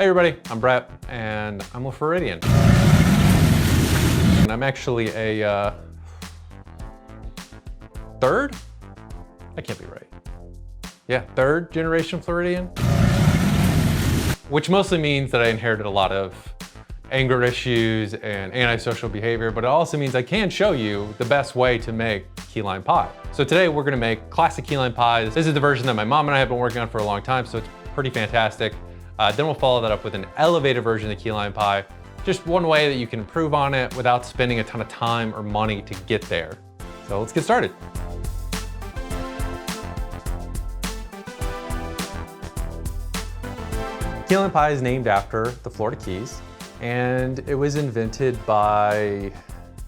Hey everybody, I'm Brett, and I'm with Floridian. And I'm actually a third? That can't be right. Yeah, third generation Floridian. Which mostly means that I inherited a lot of anger issues and antisocial behavior, but it also means I can show you the best way to make key lime pie. So today we're gonna make classic key lime pie. This is the version that my mom and I have been working on for a long time, so it's pretty fantastic. Then we'll follow that up with an elevated version of the key lime pie. Just one way that you can improve on it without spending a ton of time or money to get there. So let's get started. Key lime pie is named after the Florida Keys, and it was invented by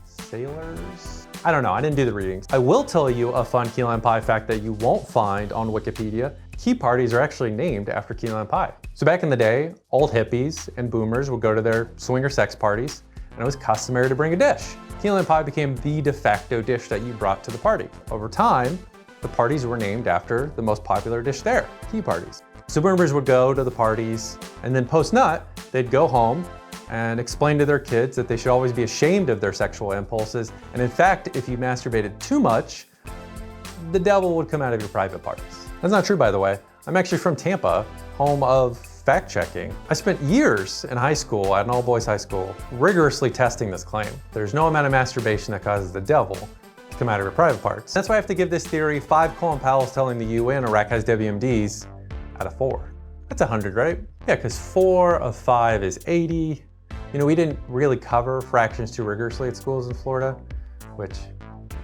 sailors? I don't know, I didn't do the readings. I will tell you a fun key lime pie fact that you won't find on Wikipedia. Key parties are actually named after key lime pie. So back in the day, old hippies and boomers would go to their swinger sex parties, and it was customary to bring a dish. Key lime pie became the de facto dish that you brought to the party. Over time, the parties were named after the most popular dish there, key parties. So boomers would go to the parties, and then post-nut, they'd go home and explain to their kids that they should always be ashamed of their sexual impulses. And in fact, if you masturbated too much, the devil would come out of your private parts. That's not true, by the way. I'm actually from Tampa, home of fact-checking. I spent years in high school, at an all-boys high school, rigorously testing this claim. There's no amount of masturbation that causes the devil to come out of your private parts. That's why I have to give this theory 5 Colin Powell's telling the UN Iraq has WMDs out of 4. That's 100, right? Yeah, because 4 of 5 is 80. You know, we didn't really cover fractions too rigorously at schools in Florida, which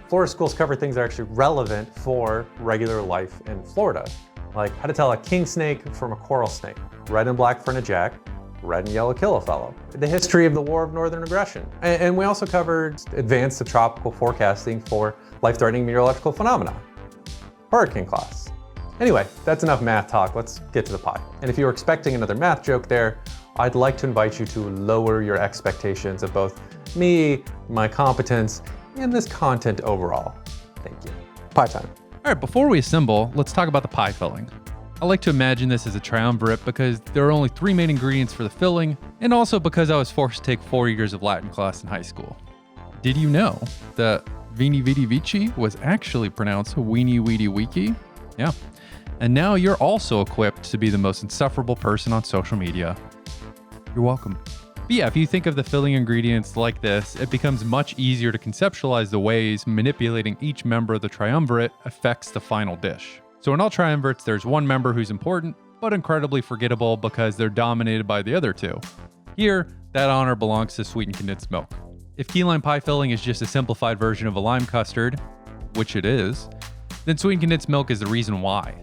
Florida schools cover things that are actually relevant for regular life in Florida. Like how to tell a king snake from a coral snake, red and black fronted jack, red and yellow kill a fellow, the history of the War of Northern Aggression. And we also covered advanced subtropical forecasting for life-threatening meteorological phenomena, hurricane class. Anyway, that's enough math talk, let's get to the pie. And if you were expecting another math joke there, I'd like to invite you to lower your expectations of both me, my competence, and this content overall. Thank you. Pie time. All right, before we assemble, let's talk about the pie filling. I like to imagine this as a triumvirate because there are only 3 main ingredients for the filling, and also because I was forced to take 4 years of Latin class in high school. Did you know that Vini Vidi Vici was actually pronounced Weenie Weedy Weeky? Yeah. And now you're also equipped to be the most insufferable person on social media. You're welcome. But yeah, if you think of the filling ingredients like this, it becomes much easier to conceptualize the ways manipulating each member of the triumvirate affects the final dish. So in all triumvirates, there's one member who's important, but incredibly forgettable because they're dominated by the other 2. Here, that honor belongs to sweetened condensed milk. If key lime pie filling is just a simplified version of a lime custard, which it is, then sweetened condensed milk is the reason why.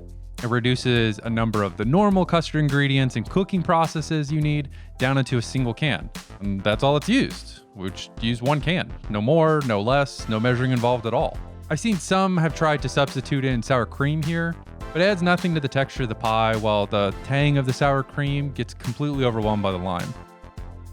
It reduces a number of the normal custard ingredients and cooking processes you need down into a single can. And that's all it's used. We just use 1 can. No more, no less, no measuring involved at all. I've seen some have tried to substitute in sour cream here, but it adds nothing to the texture of the pie while the tang of the sour cream gets completely overwhelmed by the lime.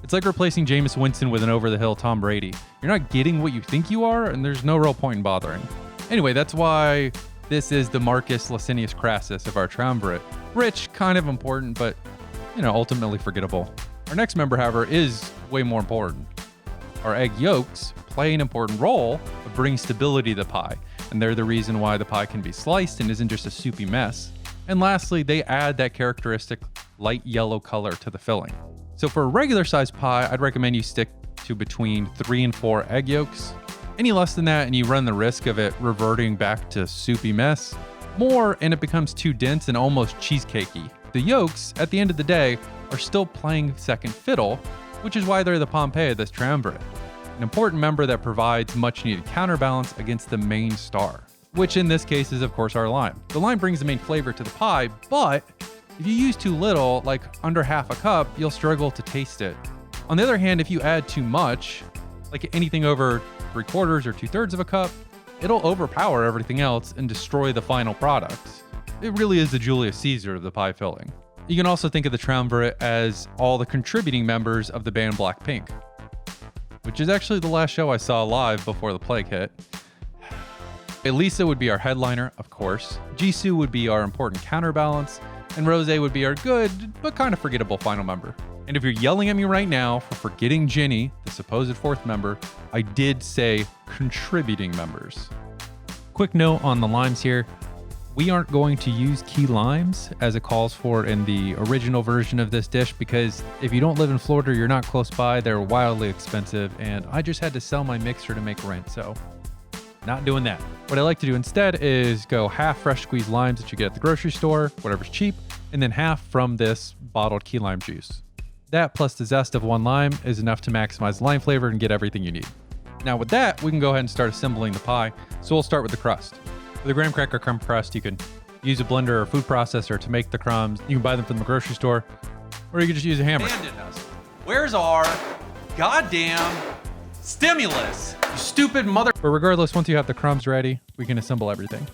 It's like replacing Jameis Winston with an over-the-hill Tom Brady. You're not getting what you think you are, and there's no real point in bothering. Anyway, that's why this is the Marcus Licinius Crassus of our triumvirate. Rich, kind of important, but, ultimately forgettable. Our next member, however, is way more important. Our egg yolks play an important role of bringing stability to the pie, and they're the reason why the pie can be sliced and isn't just a soupy mess. And lastly, they add that characteristic light yellow color to the filling. So for a regular sized pie, I'd recommend you stick to between 3 and 4 egg yolks. Any less than that and you run the risk of it reverting back to soupy mess. More and it becomes too dense and almost cheesecakey. The yolks, at the end of the day, are still playing second fiddle, which is why they're the Pompeii of this triumvirate. An important member that provides much needed counterbalance against the main star, which in this case is of course our lime. The lime brings the main flavor to the pie, but if you use too little, like under half a cup, you'll struggle to taste it. On the other hand, if you add too much, like anything over 3/4 or 2/3 of a cup, it'll overpower everything else and destroy the final product. It really is the Julius Caesar of the pie filling. You can also think of the triumvirate as all the contributing members of the band Blackpink, which is actually the last show I saw live before the plague hit. Elisa would be our headliner, of course. Jisoo would be our important counterbalance. and rosé would be our good, but kind of forgettable final member. And if you're yelling at me right now for forgetting Ginny, the supposed fourth member, I did say contributing members. Quick note on the limes here. We aren't going to use key limes as it calls for in the original version of this dish because if you don't live in Florida, you're not close by, they're wildly expensive, and I just had to sell my mixer to make rent, so not doing that. What I like to do instead is go half fresh squeezed limes that you get at the grocery store, whatever's cheap, and then half from this bottled key lime juice. That plus the zest of one lime is enough to maximize the lime flavor and get everything you need. Now with that, we can go ahead and start assembling the pie. So we'll start with the crust. For the graham cracker crumb crust, you can use a blender or food processor to make the crumbs. You can buy them from the grocery store, or you can just use a hammer. Where's our goddamn stimulus? You stupid mother. But regardless, once you have the crumbs ready, we can assemble everything.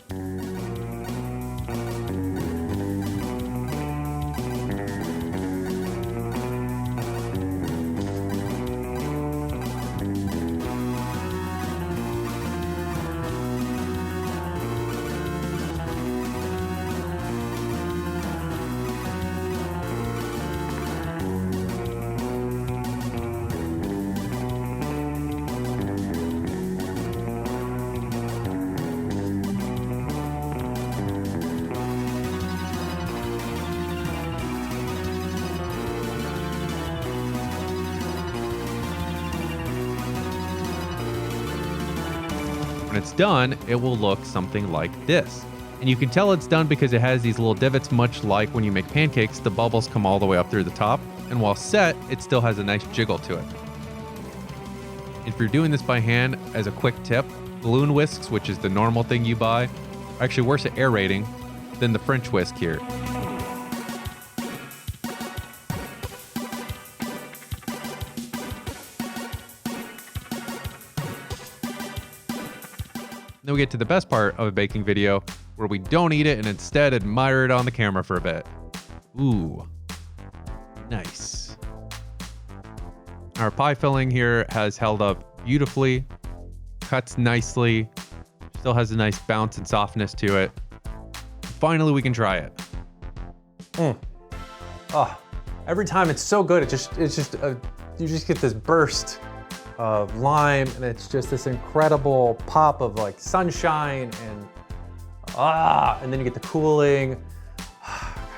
When it's done, it will look something like this. And you can tell it's done because it has these little divots, much like when you make pancakes, the bubbles come all the way up through the top. And while set, it still has a nice jiggle to it. If you're doing this by hand, as a quick tip, balloon whisks, which is the normal thing you buy, are actually worse at aerating than the French whisk here. Then we get to the best part of a baking video where we don't eat it and instead admire it on the camera for a bit. Ooh, nice. Our pie filling here has held up beautifully, cuts nicely, still has a nice bounce and softness to it. Finally, we can try it. Oh, every time it's so good. You just get this burst of lime, and it's just this incredible pop of like sunshine and then you get the cooling.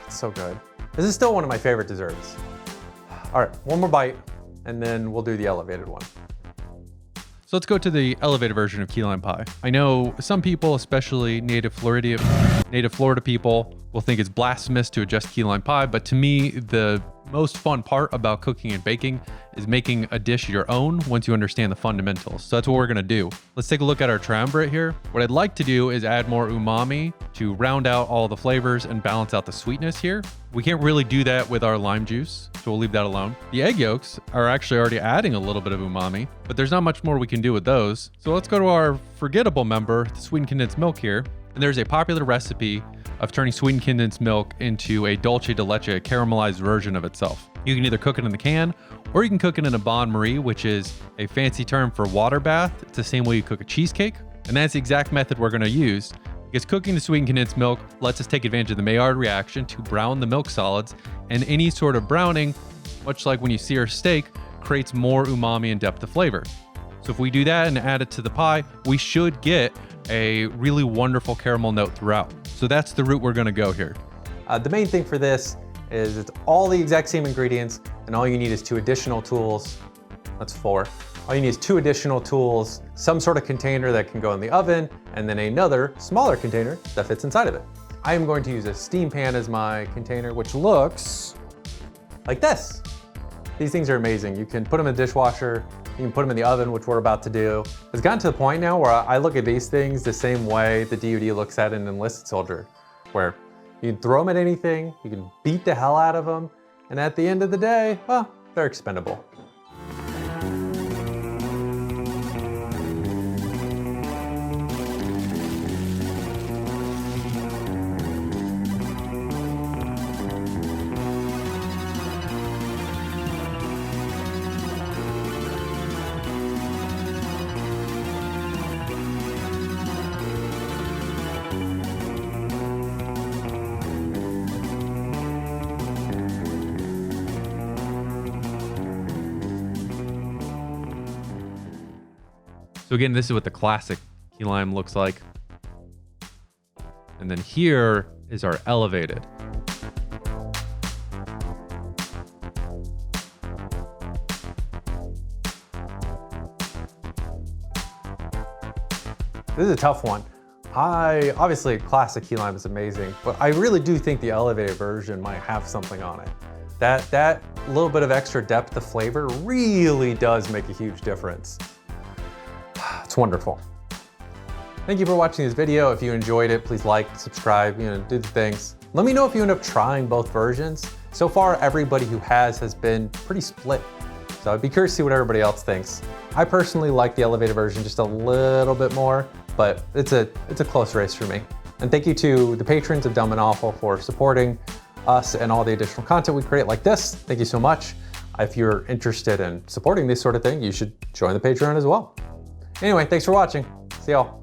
It's so good. This is still one of my favorite desserts. All right, one more bite, and then we'll do the elevated one. So let's go to the elevated version of key lime pie. I know some people, especially native Florida people, will think it's blasphemous to adjust key lime pie, but to me, the most fun part about cooking and baking is making a dish your own once you understand the fundamentals. So that's what we're gonna do. Let's take a look at our triumvirate here. What I'd like to do is add more umami to round out all the flavors and balance out the sweetness here. We can't really do that with our lime juice, so we'll leave that alone. The egg yolks are actually already adding a little bit of umami, but there's not much more we can do with those. So let's go to our forgettable member, the sweetened condensed milk here. And there's a popular recipe of turning sweetened condensed milk into a dulce de leche, a caramelized version of itself. You can either cook it in the can, or you can cook it in a bain-marie, which is a fancy term for water bath. It's the same way you cook a cheesecake. And that's the exact method we're gonna use, because cooking the sweetened condensed milk lets us take advantage of the Maillard reaction to brown the milk solids, and any sort of browning, much like when you sear steak, creates more umami and depth of flavor. So if we do that and add it to the pie, we should get a really wonderful caramel note throughout. So that's the route we're gonna go here. The main thing for this is it's all the exact same ingredients, and all you need is 2 additional tools. That's 4. All you need is 2 additional tools, some sort of container that can go in the oven, and then another smaller container that fits inside of it. I am going to use a steam pan as my container, which looks like this. These things are amazing. You can put them in the dishwasher, you can put them in the oven, which we're about to do. It's gotten to the point now where I look at these things the same way the DoD looks at an enlisted soldier, where you can throw them at anything, you can beat the hell out of them, and at the end of the day, well, they're expendable. So again, this is what the classic key lime looks like. And then here is our elevated. This is a tough one. Obviously classic key lime is amazing, but I really do think the elevated version might have something on it. That little bit of extra depth of flavor really does make a huge difference. It's wonderful. Thank you for watching this video. If you enjoyed it, please like, subscribe, do the things. Let me know if you end up trying both versions. So far, everybody who has been pretty split. So I'd be curious to see what everybody else thinks. I personally like the elevated version just a little bit more, but it's a close race for me. And thank you to the patrons of Dumb and Awful for supporting us and all the additional content we create like this. Thank you so much. If you're interested in supporting this sort of thing, you should join the Patreon as well. Anyway, thanks for watching. See y'all.